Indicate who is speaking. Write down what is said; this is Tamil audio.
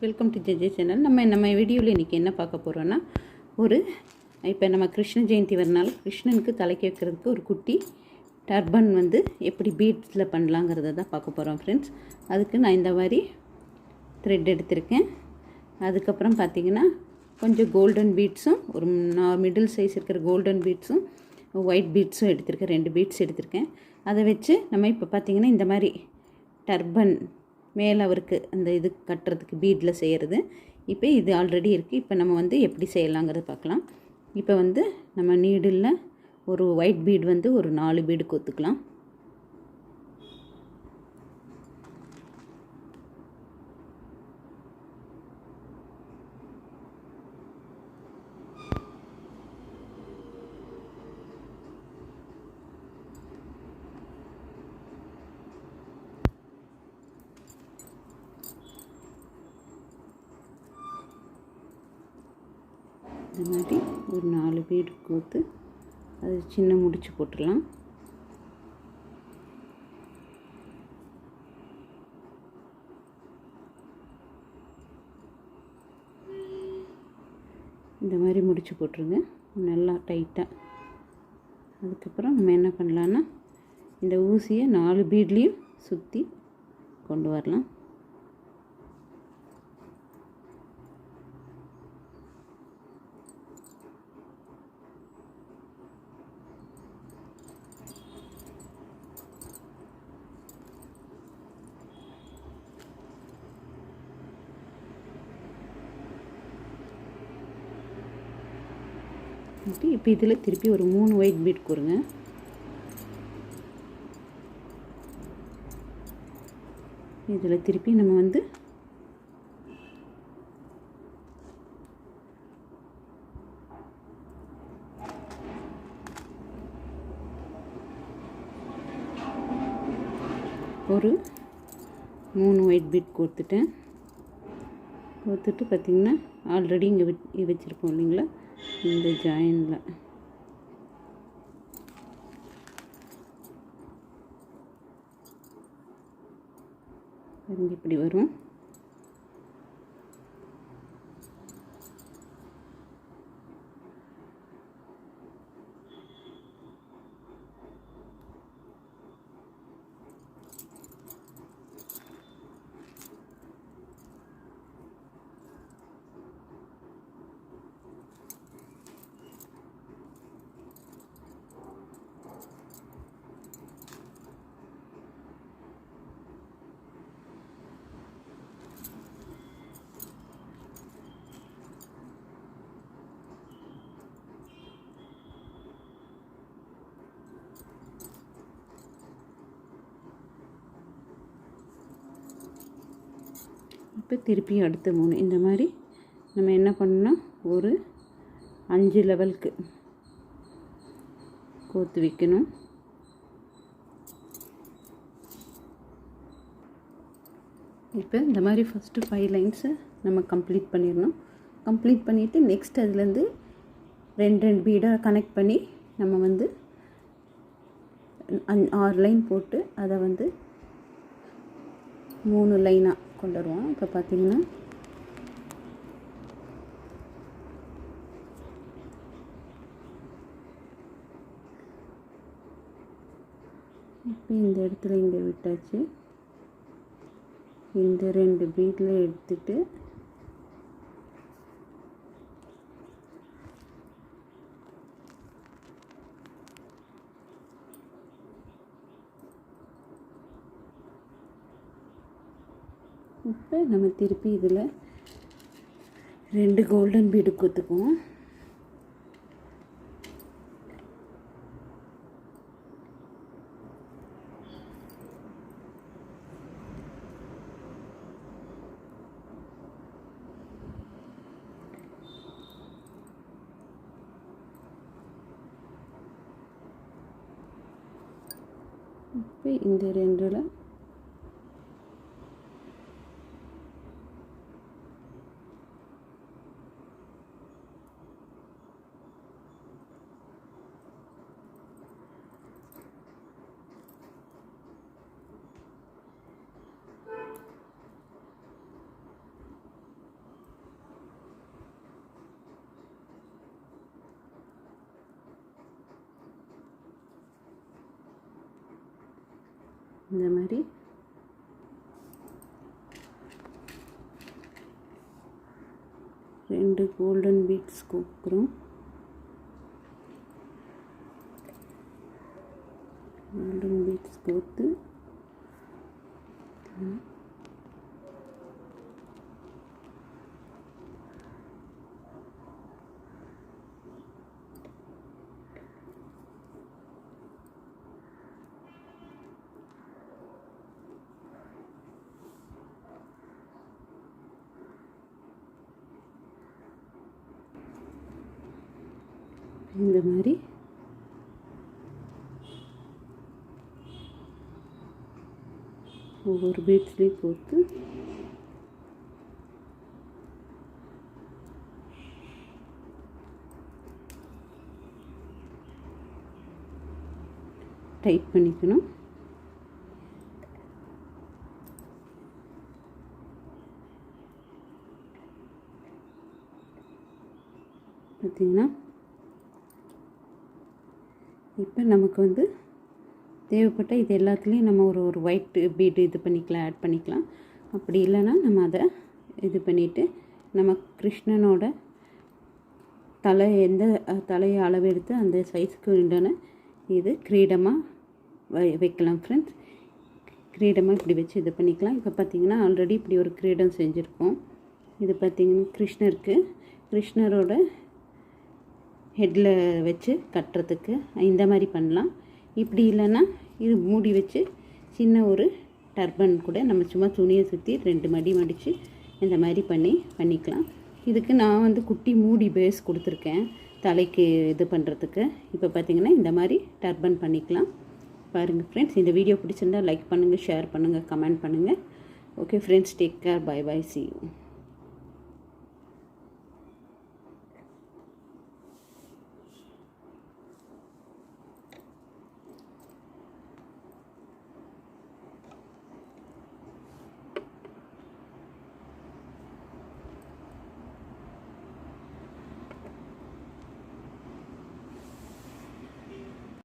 Speaker 1: Welcome to JJ channel. நம்ம வீடியோவில் இன்றைக்கி என்ன பார்க்க போகிறோன்னா, இப்போ நம்ம கிருஷ்ண ஜெயந்தி வரனால கிருஷ்ணனுக்கு தலைக்கு வைக்கிறதுக்கு ஒரு குட்டி டர்பன் எப்படி பீட்ஸில் பண்ணலாங்கிறத தான் பார்க்க போகிறோம் ஃப்ரெண்ட்ஸ். அதுக்கு நான் இந்த மாதிரி த்ரெட் எடுத்திருக்கேன். அதுக்கப்புறம் பார்த்திங்கன்னா கொஞ்சம் கோல்டன் பீட்ஸும் ஒரு மிடில் சைஸ் இருக்கிற கோல்டன் பீட்ஸும் ஒயிட் பீட்ஸும் எடுத்திருக்கேன். 2 பீட்ஸ் எடுத்திருக்கேன். அதை வச்சு நம்ம இப்போ பார்த்திங்கன்னா இந்த மாதிரி டர்பன் மேலே அவருக்கு அந்த இது கட்டுறதுக்கு பீடில் செய்கிறது. இப்போ இது ஆல்ரெடி இருக்குது. இப்போ நம்ம எப்படி செய்யலாங்கிறத பார்க்கலாம். இப்போ நம்ம நீடில் ஒரு ஒயிட் பீட் ஒரு 4 பீடு கோத்துக்கலாம். இந்த மாதிரி ஒரு 4 பீடு கோத்து அது சின்ன முடிச்சு போட்டுடலாம். இந்த மாதிரி முடிச்சு போட்டுருங்க நல்லா டைட்டாக. அதுக்கப்புறம் நம்ம என்ன பண்ணலான்னா, இந்த ஊசியை 4 பீட்லேயும் சுற்றி கொண்டு வரலாம். இப்போ இதில் திருப்பி ஒரு 3 ஒயிட் பீட் கொடுங்க. இதில் திருப்பி நம்ம ஒரு 3 ஒயிட் பீட் கோத்துட்டு பார்த்திங்கன்னா ஆல்ரெடி இங்கே வச்சுருப்போம் இல்லைங்களா, இந்த ஜாயினில் இப்படி வரும். இப்போ திருப்பி அடுத்த 3 இந்த மாதிரி நம்ம என்ன பண்ணோம்னா ஒரு 5 லெவலுக்கு கோத்து வைக்கணும். இப்போ இந்த மாதிரி ஃபஸ்ட்டு 5 லைன்ஸை நம்ம கம்ப்ளீட் பண்ணிடணும். கம்ப்ளீட் பண்ணிவிட்டு நெக்ஸ்ட் அதுலேருந்து 2 பீடாக கனெக்ட் பண்ணி நம்ம 6 லைன் போட்டு அதை 3 லைனாக கொண்டு வருவோம். இப்போ பார்த்திங்கன்னா இப்போ இந்த இடத்துல இங்கே விட்டாச்சு. இந்த 2 பீட்டில் எடுத்துட்டு இப்போ நம்ம திருப்பி இதில் 2 கோல்டன் பீடு கோத்துக்குவோம். இப்போ இந்த 2ல் இந்த மாதிரி ரெண்டு கோல்டன் பீட்ஸ் கோக்குறோம். கோல்டன் பீட்ஸ் கோத்து இந்த மாதிரி ஒவ்வொரு பீட்ஸ்லேயும் கோர்த்து டைட் பண்ணிக்கணும். பார்த்திங்கன்னா இப்போ நமக்கு வந்து தேவைப்பட்ட இது எல்லாத்துலேயும் நம்ம ஒரு ஒயிட் பீடு இது பண்ணிக்கலாம், ஆட் பண்ணிக்கலாம். அப்படி இல்லைன்னா நம்ம அதை இது பண்ணிவிட்டு நம்ம கிருஷ்ணனோட தலையை அளவெடுத்து அந்த சைஸுக்கு உண்டான இது கிரீடமாக வைக்கலாம் ஃப்ரெண்ட்ஸ். கிரீடமாக இப்படி வச்சு இது பண்ணிக்கலாம். இப்போ பார்த்திங்கன்னா ஆல்ரெடி இப்படி ஒரு கிரீடம் செஞ்சுருக்கோம். இது பார்த்திங்கன்னா கிருஷ்ணரோட ஹெட்டில் வச்சு கட்டுறதுக்கு இந்த மாதிரி பண்ணலாம். இப்படி இல்லைன்னா இது மூடி வச்சு சின்ன ஒரு டர்பன் கூட நம்ம சும்மா துணியை சுற்றி 2 மடி மடித்து இந்த மாதிரி பண்ணிக்கலாம். இதுக்கு நான் வந்து குட்டி மூடி பேஸ் கொடுத்துருக்கேன் தலைக்கு இது பண்ணுறதுக்கு. இப்போ பார்த்திங்கன்னா இந்த மாதிரி டர்பன் பண்ணிக்கலாம். பாருங்கள் ஃப்ரெண்ட்ஸ், இந்த வீடியோ பிடிச்சிருந்தால் லைக் பண்ணுங்கள், ஷேர் பண்ணுங்கள், கமெண்ட் பண்ணுங்கள். Okay friends, take care, bye bye, see you.